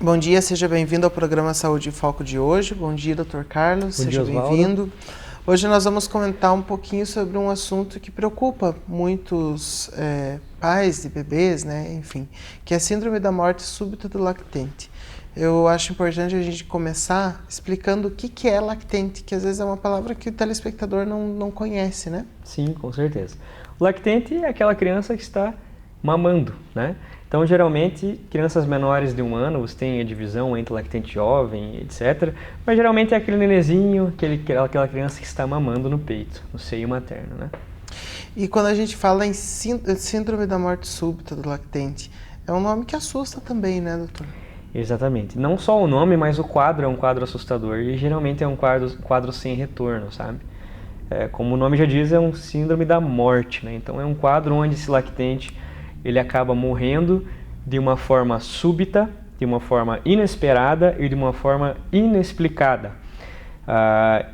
Bom dia, seja bem-vindo ao programa Saúde em Foco de hoje. Bom dia, Dr. Carlos, seja bem-vindo. Hoje nós vamos comentar um pouquinho sobre um assunto que preocupa muitos pais de bebês, né? Enfim, que é a síndrome da morte súbita do lactente. Eu acho importante a gente começar explicando o que é lactente, que às vezes é uma palavra que o telespectador não conhece, né? Sim, com certeza. O lactente é aquela criança que está mamando, né? Então, geralmente, crianças menores de 1 ano, você tem a divisão entre lactente jovem, etc. Mas, geralmente, é aquele nenenzinho, aquela criança que está mamando no peito, no seio materno, né? E quando a gente fala em síndrome da morte súbita do lactente, é um nome que assusta também, né, doutor? Exatamente. Não só o nome, mas o quadro é um quadro assustador e, geralmente, é um quadro sem retorno, sabe? Como o nome já diz, é um síndrome da morte, né? Então, é um quadro onde esse lactente ele acaba morrendo de uma forma súbita, de uma forma inesperada e de uma forma inexplicada.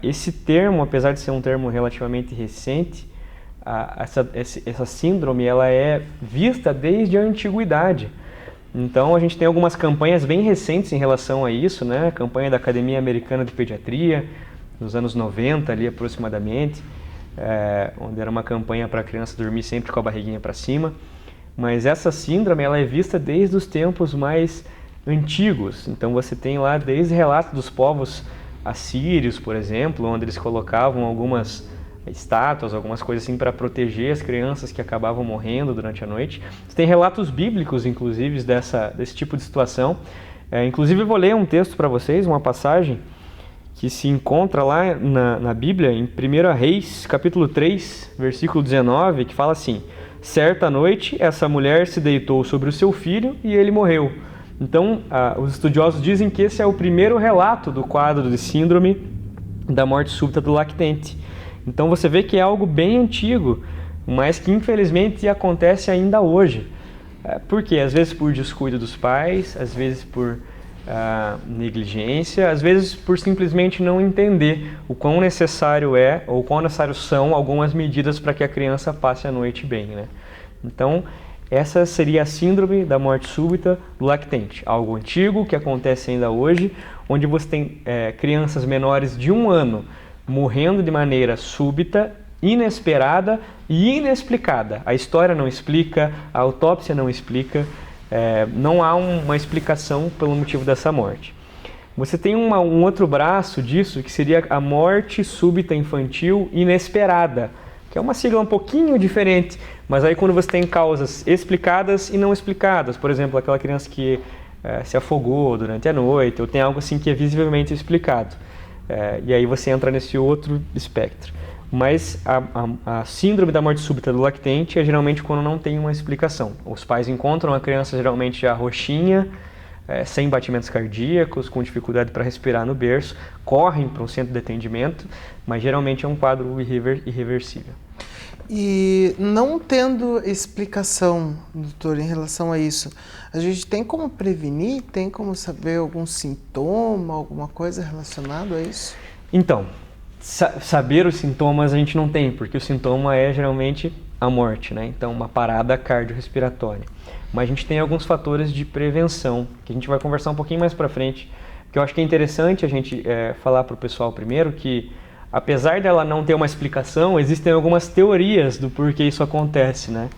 Esse termo, apesar de ser um termo relativamente recente, essa síndrome ela é vista desde a antiguidade. Então a gente tem algumas campanhas bem recentes em relação a isso, né? A campanha da Academia Americana de Pediatria, nos anos 90 ali aproximadamente, onde era uma campanha para a criança dormir sempre com a barriguinha para cima. Mas essa síndrome ela é vista desde os tempos mais antigos. Então você tem lá desde relatos dos povos assírios, por exemplo, onde eles colocavam algumas estátuas, algumas coisas assim para proteger as crianças que acabavam morrendo durante a noite. Você tem relatos bíblicos, inclusive, desse tipo de situação. Inclusive eu vou ler um texto para vocês, uma passagem que se encontra lá na Bíblia, em 1 Reis, capítulo 3, versículo 19, que fala assim: certa noite, essa mulher se deitou sobre o seu filho e ele morreu. Então, os estudiosos dizem que esse é o primeiro relato do quadro de síndrome da morte súbita do lactente. Então, você vê que é algo bem antigo, mas que infelizmente acontece ainda hoje. Por quê? Às vezes por descuido dos pais, às vezes por negligência, às vezes por simplesmente não entender o quão necessário é ou quão necessário são algumas medidas para que a criança passe a noite bem, né? Então, essa seria a síndrome da morte súbita do lactente, algo antigo que acontece ainda hoje, onde você tem crianças menores de 1 ano morrendo de maneira súbita, inesperada e inexplicada. A história não explica, a autópsia não explica. Não há uma explicação pelo motivo dessa morte. Você tem um outro braço disso, que seria a morte súbita infantil inesperada, que é uma sigla um pouquinho diferente, mas aí quando você tem causas explicadas e não explicadas, por exemplo, aquela criança que se afogou durante a noite, ou tem algo assim que é visivelmente explicado, e aí você entra nesse outro espectro. Mas a síndrome da morte súbita do lactente é geralmente quando não tem uma explicação. Os pais encontram a criança geralmente já roxinha, sem batimentos cardíacos, com dificuldade para respirar no berço, correm para um centro de atendimento, mas geralmente é um quadro irreversível. E não tendo explicação, doutor, em relação a isso, a gente tem como prevenir? Tem como saber algum sintoma, alguma coisa relacionada a isso? Então, saber os sintomas a gente não tem, porque o sintoma é geralmente a morte, né? Então, uma parada cardiorrespiratória. Mas a gente tem alguns fatores de prevenção, que a gente vai conversar um pouquinho mais para frente, porque eu acho que é interessante a gente falar para o pessoal primeiro que, apesar dela não ter uma explicação, existem algumas teorias do porquê isso acontece, né?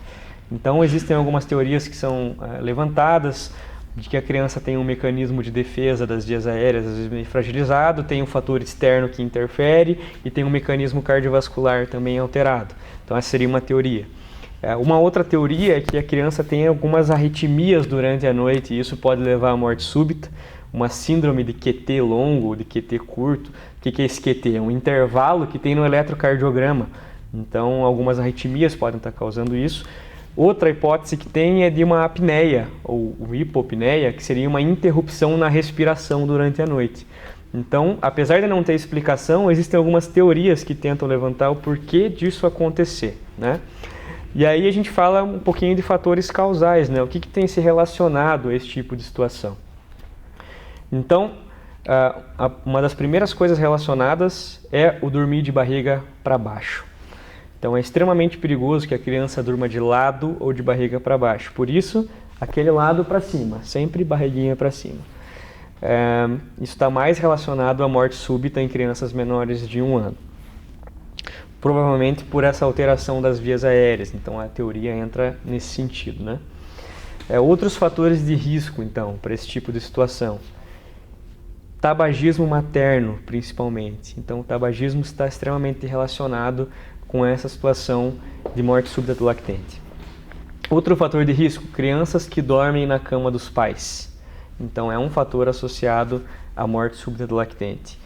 Então, existem algumas teorias que são levantadas, de que a criança tem um mecanismo de defesa das vias aéreas, às vezes meio fragilizado, tem um fator externo que interfere e tem um mecanismo cardiovascular também alterado. Então essa seria uma teoria. Uma outra teoria é que a criança tem algumas arritmias durante a noite e isso pode levar à morte súbita, uma síndrome de QT longo ou de QT curto. O que é esse QT? É um intervalo que tem no eletrocardiograma. Então algumas arritmias podem estar causando isso. Outra hipótese que tem é de uma apneia, ou hipopneia, que seria uma interrupção na respiração durante a noite. Então, apesar de não ter explicação, existem algumas teorias que tentam levantar o porquê disso acontecer, né? E aí a gente fala um pouquinho de fatores causais, né? O que tem se relacionado a esse tipo de situação. Então, uma das primeiras coisas relacionadas é o dormir de barriga para baixo. Então é extremamente perigoso que a criança durma de lado ou de barriga para baixo. Por isso, aquele lado para cima, sempre barriguinha para cima. Isso está mais relacionado à morte súbita em crianças menores de 1 ano. Provavelmente por essa alteração das vias aéreas, então a teoria entra nesse sentido, né? Outros fatores de risco, então, para esse tipo de situação. Tabagismo materno, principalmente. Então, o tabagismo está extremamente relacionado com essa situação de morte súbita do lactente. Outro fator de risco, crianças que dormem na cama dos pais. Então, é um fator associado à morte súbita do lactente.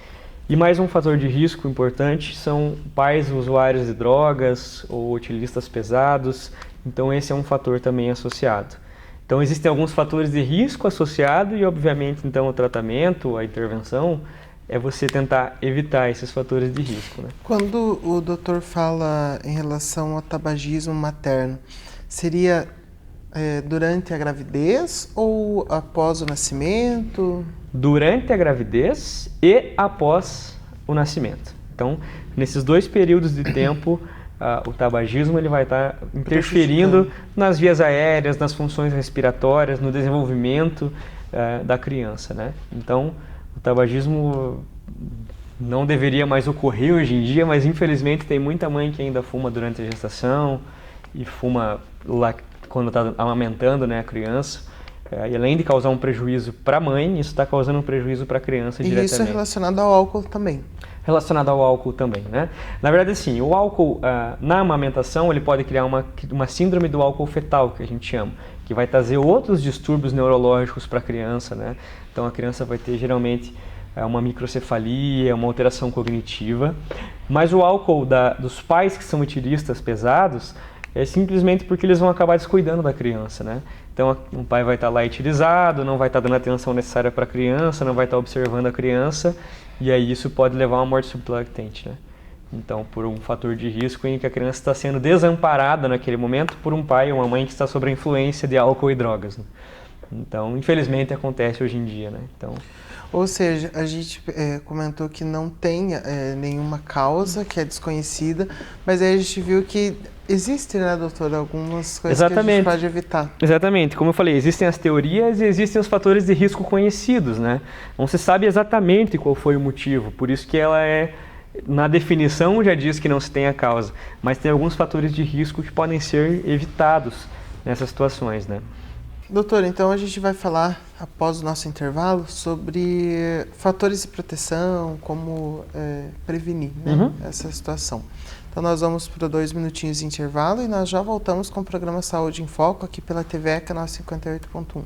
E mais um fator de risco importante são pais usuários de drogas ou utilistas pesados. Então, esse é um fator também associado. Então, existem alguns fatores de risco associados e, obviamente, então, o tratamento, a intervenção, é você tentar evitar esses fatores de risco, né? Quando o doutor fala em relação ao tabagismo materno, seria durante a gravidez ou após o nascimento? Durante a gravidez e após o nascimento. Então, nesses 2 períodos de tempo, o tabagismo ele vai estar interferindo nas vias aéreas, nas funções respiratórias, no desenvolvimento da criança, né? Então, o tabagismo não deveria mais ocorrer hoje em dia, mas infelizmente tem muita mãe que ainda fuma durante a gestação e fuma lá quando está amamentando, né, a criança. E além de causar um prejuízo para a mãe, isso está causando um prejuízo para a criança diretamente. E isso é relacionado ao álcool também? Relacionado ao álcool também, né? Na verdade, sim, o álcool na amamentação ele pode criar uma síndrome do álcool fetal, que a gente chama, que vai trazer outros distúrbios neurológicos para a criança, né? Então a criança vai ter geralmente uma microcefalia, uma alteração cognitiva. Mas o álcool dos pais que são utilistas pesados é simplesmente porque eles vão acabar descuidando da criança, né? Então o pai vai estar lá etilizado, não vai estar dando a atenção necessária para a criança, não vai estar observando a criança, e aí isso pode levar a uma morte súbita lactente, né? Então, por um fator de risco em que a criança está sendo desamparada naquele momento por um pai ou uma mãe que está sob a influência de álcool e drogas, né? Então, infelizmente acontece hoje em dia, né? Então, ou seja, a gente comentou que não tem nenhuma causa que é desconhecida, mas aí a gente viu que existe, né, doutor, algumas coisas que a gente pode evitar. Exatamente. Como eu falei, existem as teorias e existem os fatores de risco conhecidos, né? Não se sabe exatamente qual foi o motivo, por isso que ela na definição já diz que não se tem a causa, mas tem alguns fatores de risco que podem ser evitados nessas situações, né? Doutor, então a gente vai falar, após o nosso intervalo, sobre fatores de proteção, como prevenir, né, essa situação. Então nós vamos para 2 minutinhos de intervalo e nós já voltamos com o programa Saúde em Foco aqui pela TV canal 58.1.